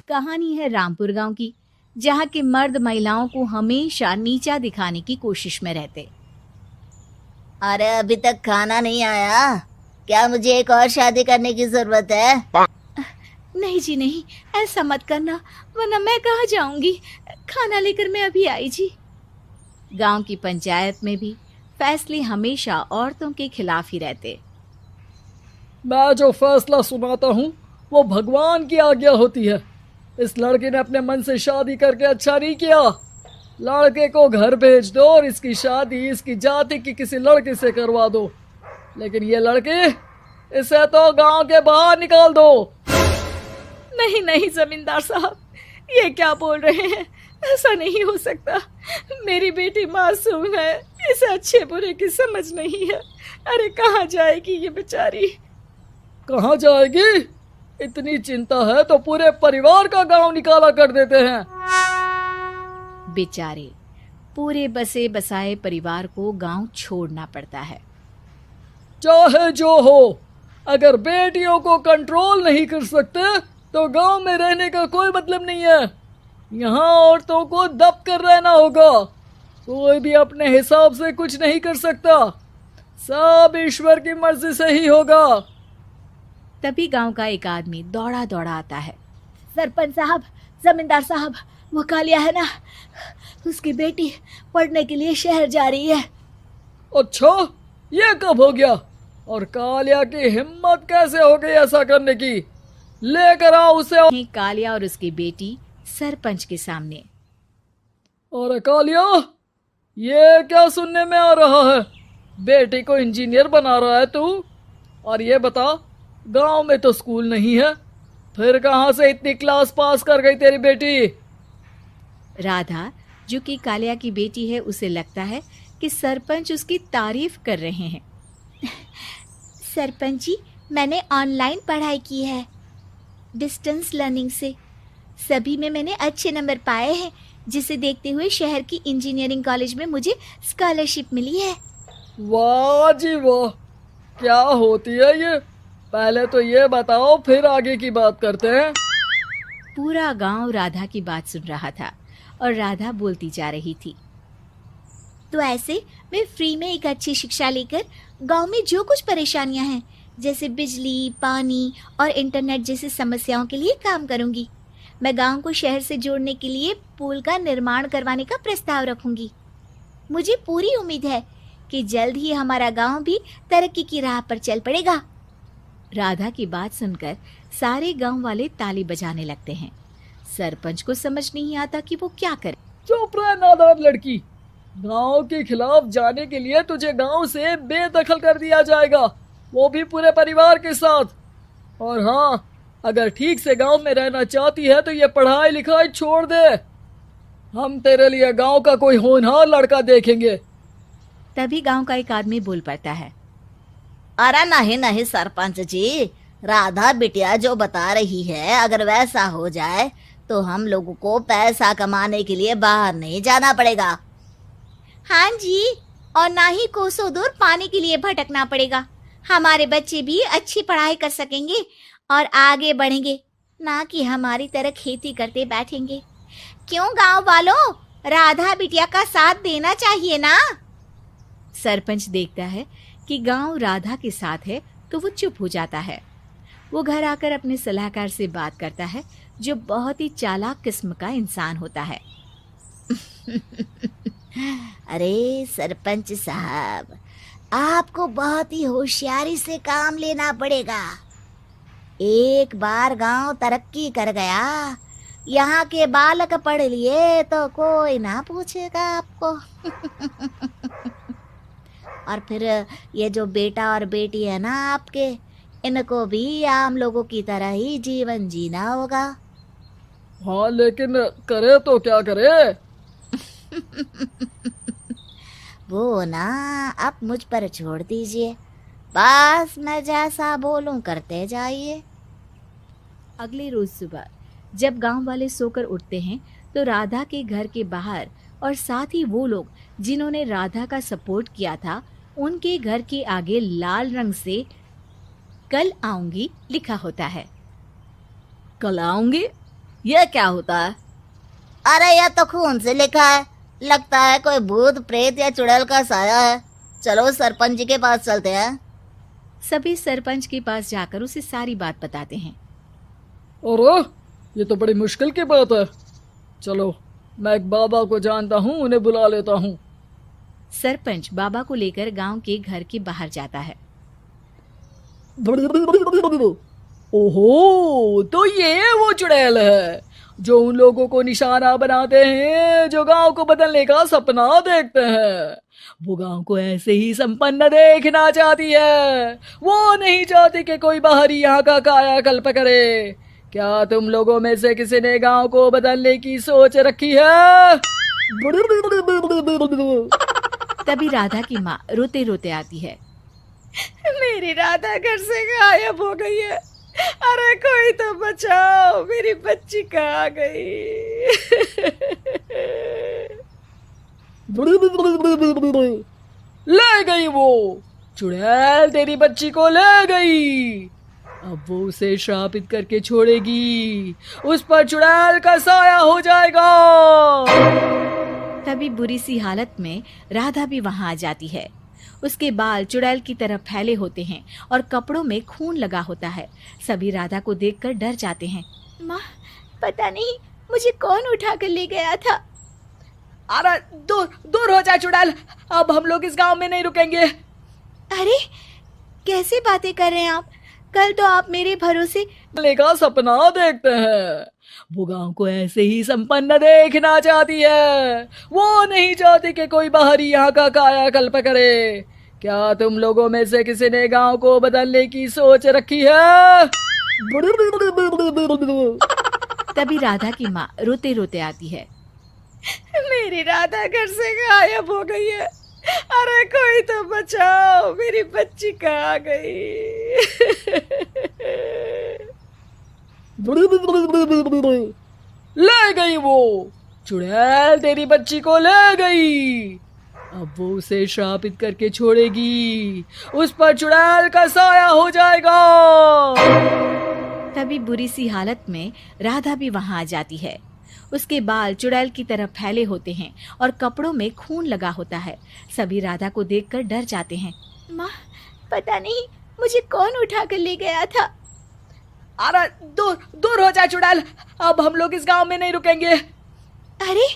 कहानी है रामपुर गांव की, जहां के मर्द महिलाओं को हमेशा नीचा दिखाने की कोशिश में रहते। अरे अभी तक खाना नहीं आया, क्या मुझे एक और शादी करने की जरूरत है? नहीं जी नहीं, ऐसा मत करना, वरना मैं कहाँ जाऊंगी। खाना लेकर मैं अभी आई जी। गांव की पंचायत में भी फैसले हमेशा औरतों के खिलाफ ही रहते। मैं जो फैसला सुनाता हूँ वो भगवान की आज्ञा होती है। इस लड़के ने अपने मन से शादी करके अच्छा नहीं किया। लड़के को घर भेज दो और इसकी शादी इसकी जाति की किसी लड़के से करवा दो, लेकिन ये लड़की, इसे तो गांव के बाहर निकाल दो। नहीं नहीं जमींदार साहब, ये क्या बोल रहे हैं? ऐसा नहीं हो सकता। मेरी बेटी मासूम है, इसे अच्छे बुरे की समझ नहीं है। अरे कहाँ जाएगी ये बेचारी? कहाँ जाएगी? इतनी चिंता है तो पूरे परिवार का गांव निकाला कर देते हैं। बेचारे पूरे बसे बसाए परिवार को गांव छोड़ना पड़ता है। चाहे जो हो, अगर बेटियों को कंट्रोल नहीं कर सकते तो गांव में रहने का कोई मतलब नहीं है। यहाँ औरतों को दब कर रहना होगा। कोई भी अपने हिसाब से कुछ नहीं कर सकता, सब ईश्वर की मर्जी से ही होगा। तभी गांव का एक आदमी दौड़ा दौड़ा आता है। सरपंच साहब, जमींदार साहब, वो कालिया है ना, उसकी बेटी पढ़ने के लिए शहर जा रही है। अच्छा, ये कब हो गया? और कालिया की हिम्मत कैसे हो गई ऐसा करने की? लेकर आओ उसे। कालिया और उसकी बेटी सरपंच के सामने। और कालिया, ये क्या सुनने में आ रहा है? बेटी को इंजीनियर बना रहा है तू? और ये बता, गांव में तो स्कूल नहीं है, फिर कहां से इतनी क्लास पास कर गई तेरी बेटी? राधा, जो कि कालिया की बेटी है, उसे लगता है कि सरपंच उसकी तारीफ कर रहे हैं। सरपंच जी, मैंने ऑनलाइन पढ़ाई की है, डिस्टेंस लर्निंग से। सभी में मैंने अच्छे नंबर पाए हैं, जिसे देखते हुए शहर की इंजीनियरिंग कॉलेज में मुझे स्कॉलरशिप मिली है। वाह जी वाह, क्या होती है ये? पहले तो ये बताओ, फिर आगे की बात करते हैं। पूरा गांव राधा की बात सुन रहा था और राधा बोलती जा रही थी। तो ऐसे मैं फ्री में एक अच्छी शिक्षा लेकर गांव में जो कुछ परेशानियां हैं, जैसे बिजली, पानी और इंटरनेट जैसी समस्याओं के लिए काम करूंगी। मैं गांव को शहर से जोड़ने के लिए पुल का निर्माण करवाने का प्रस्ताव रखूंगी। मुझे पूरी उम्मीद है कि जल्द ही हमारा गांव भी तरक्की की राह पर चल पड़ेगा। राधा की बात सुनकर सारे गांव वाले ताली बजाने लगते हैं। सरपंच को समझ नहीं आता कि वो क्या करे। चुप रह नादान लड़की, गांव के खिलाफ जाने के लिए तुझे गांव से बेदखल कर दिया जाएगा, वो भी पूरे परिवार के साथ। और हाँ, अगर ठीक से गांव में रहना चाहती है तो ये पढ़ाई लिखाई छोड़ दे। हम तेरे लिए गांव का कोई होनहार लड़का देखेंगे। तभी गांव का एक आदमी बोल पड़ता है। अरे नहीं नहीं सरपंच जी, राधा बिटिया जो बता रही है, अगर वैसा हो जाए तो हम लोगों को पैसा कमाने के लिए बाहर नहीं जाना पड़ेगा। हाँ जी, और ना ही कोसों दूर पानी के लिए भटकना पड़ेगा। हमारे बच्चे भी अच्छी पढ़ाई कर सकेंगे और आगे बढ़ेंगे, ना कि हमारी तरह खेती करते बैठेंगे। क्यों गांव वालों, राधा बिटिया का साथ देना चाहिए ना। सरपंच देखता है कि गांव राधा के साथ है तो वो चुप हो जाता है। वो घर आकर अपने सलाहकार से बात करता है, जो बहुत ही चालाक किस्म का इंसान होता है। अरे सरपंच साहब, आपको बहुत ही होशियारी से काम लेना पड़ेगा। एक बार गांव तरक्की कर गया, यहाँ के बालक पढ़ लिए तो कोई ना पूछेगा आपको। और फिर ये जो बेटा और बेटी है ना आपके, इनको भी आम लोगों की तरह ही जीवन जीना होगा। हाँ, लेकिन करे तो क्या करे? वो ना आप मुझ पर छोड़ दीजिए, बस मैं जैसा बोलूं करते जाइए। अगले रोज सुबह जब गांव वाले सोकर उठते हैं तो राधा के घर के बाहर और साथ ही वो लोग जिन्होंने राधा का सपोर्ट किया था, उनके घर के आगे लाल रंग से कल आऊंगी लिखा होता है। कल आऊंगी? यह क्या होता है? अरे यह तो खून से लिखा है, लगता है कोई भूत प्रेत या चुड़ैल का साया है। चलो सरपंच जी के पास चलते हैं। सभी सरपंच के पास जाकर उसे सारी बात बताते हैं। अरे ये तो बड़ी मुश्किल की बात है। चलो मैं एक बाबा को जानता हूँ, उन्हें बुला लेता हूँ। सरपंच बाबा को लेकर गांव के घर के बाहर जाता है। ओहो, तो ये वो चुड़ैल है जो उन लोगों को निशाना बनाते हैं जो गांव को बदलने का सपना देखते हैं। वो गांव को ऐसे ही संपन्न देखना चाहती है। वो नहीं चाहती कि कोई बाहरी यहाँ का कायाकल्प करे। क्या तुम लोगों में से किसी ने गांव को बदलने की सोच रखी है? तभी राधा की माँ रोते रोते आती है। मेरी राधा घर से गायब हो गई है। अरे कोई तो बचाओ, मेरी बच्ची कहाँ गई? ले गई वो चुड़ैल, तेरी बच्ची को ले गई। अब वो उसे श्रापित करके छोड़ेगी, उस पर चुड़ैल का साया हो जाएगा। तभी बुरी सी हालत में राधा भी वहां आ जाती है। उसके बाल चुड़ैल की तरह फैले होते हैं और कपड़ों में खून लगा होता है। सभी राधा को देखकर डर जाते हैं। माँ, पता नहीं मुझे कौन उठा कर ले गया था। अरे दूर दूर हो जा चुड़ैल, अब हम लोग इस गांव में नहीं रुकेंगे। अरे कैसे बातें कर रहे हैं आप? कल तो आप मेरे भरोसे का सपना देखते हैं। वो गांव को ऐसे ही संपन्न देखना चाहती है। वो नहीं चाहती कि कोई बाहरी यहाँ का कायाकल्प करे। क्या तुम लोगों में से किसी ने गांव को बदलने की सोच रखी है? तभी राधा की माँ रोते रोते आती है। मेरी राधा घर से गायब हो गई है। अरे कोई तो बचाओ, मेरी बच्ची कहाँ गई? ले गई वो चुड़ैल, तेरी बच्ची को ले गई। अब वो उसे श्रापित करके छोड़ेगी, उस पर चुड़ैल का साया हो जाएगा। तभी बुरी सी हालत में राधा भी वहां आ जाती है। उसके बाल चुड़ैल की तरह फैले होते हैं और कपड़ों में खून लगा होता है। सभी राधा को देखकर डर जाते हैं। माँ, पता नहीं मुझे कौन उठा कर ले गया था। अरे दूर दूर हो जा चुड़ैल, अब हम लोग इस गांव में नहीं रुकेंगे। अरे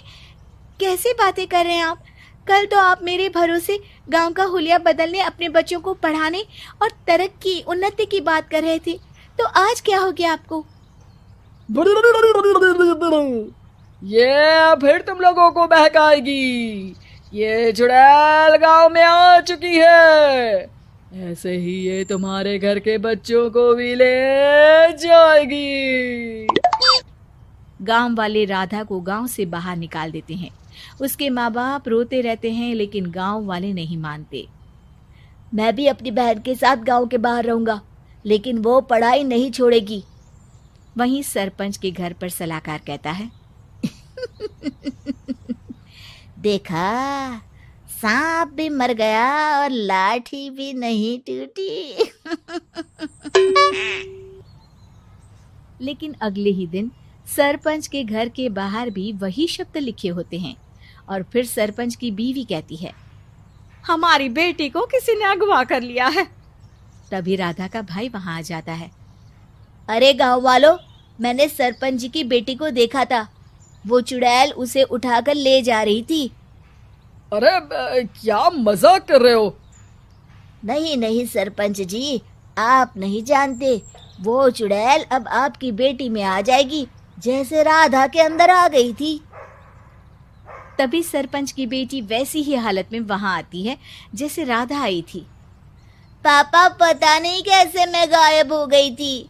कैसे बातें कर रहे हैं आप? कल तो आप मेरे भरोसे गांव का हुलिया बदलने, अपने बच्चों को पढ़ाने और तरक्की उन्नति की बात कर रहे थे, तो आज क्या हो गया आपको? ये फिर तुम लोगों को बहकाएगी। ये चुड़ैल गांव में आ चुकी है। ऐसे ही ये तुम्हारे घर के बच्चों को भी ले जाएगी। गांव वाले राधा को गांव से बाहर निकाल देते हैं। उसके माँ बाप रोते रहते हैं, लेकिन गांव वाले नहीं मानते। मैं भी अपनी बहन के साथ गांव के बाहर रहूंगा, लेकिन वो पढ़ाई नहीं छोड़ेगी। वहीं सरपंच के घर पर सलाहकार कहता है। देखा, सांप भी मर गया और लाठी भी नहीं टूटी। लेकिन अगले ही दिन सरपंच के घर के बाहर भी वही शब्द लिखे होते हैं और फिर सरपंच की बीवी कहती है, हमारी बेटी को किसी ने अगवा कर लिया है। तभी राधा का भाई वहां आ जाता है। अरे गांव वालों, मैंने सरपंच जी की बेटी को देखा था। वो चुड़ैल उसे उठाकर ले जा रही थी। अरे क्या मजाक कर रहे हो? नहीं नहीं सरपंच जी, आप नहीं जानते। वो चुड़ैल अब आपकी बेटी में आ जाएगी, जैसे राधा के अंदर आ गई थी। तभी सरपंच की बेटी वैसी ही हालत में वहां आती है जैसे राधा आई थी। पापा, पता नहीं कैसे मैं गायब हो गई थी।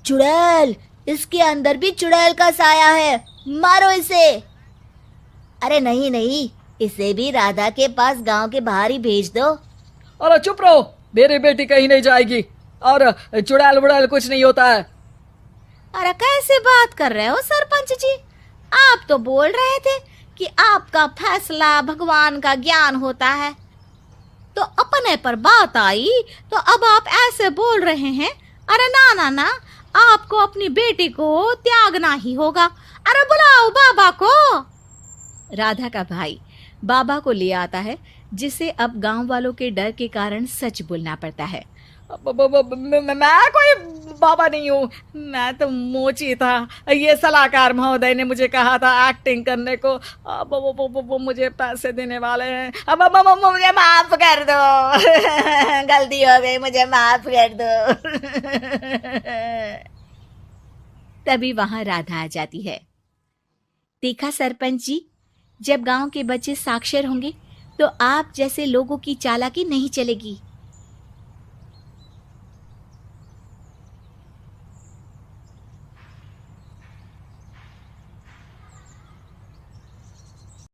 चुड़ैल, इसके अंदर भी चुड़ैल का साया है, मारो इसे। अरे नहीं नहीं, इसे भी राधा के पास गांव के बाहर ही भेज दो। अरे चुप रहो, मेरी बेटी कहीं नहीं जाएगी और चुड़ैल वुड़ैल कुछ नहीं होता है। अरे कैसे बात कर रहे हो सरपंच जी? आप तो बोल रहे थे कि आपका फैसला भगवान का ज्ञान होता है, तो अपने पर बात आई तो अब आप ऐसे बोल रहे हैं। अरे ना ना ना, आपको अपनी बेटी को त्यागना ही होगा। अरे बुलाओ बाबा को। राधा का भाई बाबा को ले आता है, जिसे अब गांव वालों के डर के कारण सच बोलना पड़ता है। मैं कोई बाबा नहीं हूँ, मैं तो मोची था। ये सलाहकार महोदय ने मुझे कहा था एक्टिंग करने को। अब वो मुझे पैसे देने वाले हैं। अब मुझे माफ कर दो। गलती हो गई, मुझे माफ कर दो। तभी वहां राधा आ जाती है। देखा सरपंच जी, जब गांव के बच्चे साक्षर होंगे तो आप जैसे लोगों की चालाकी नहीं चलेगी।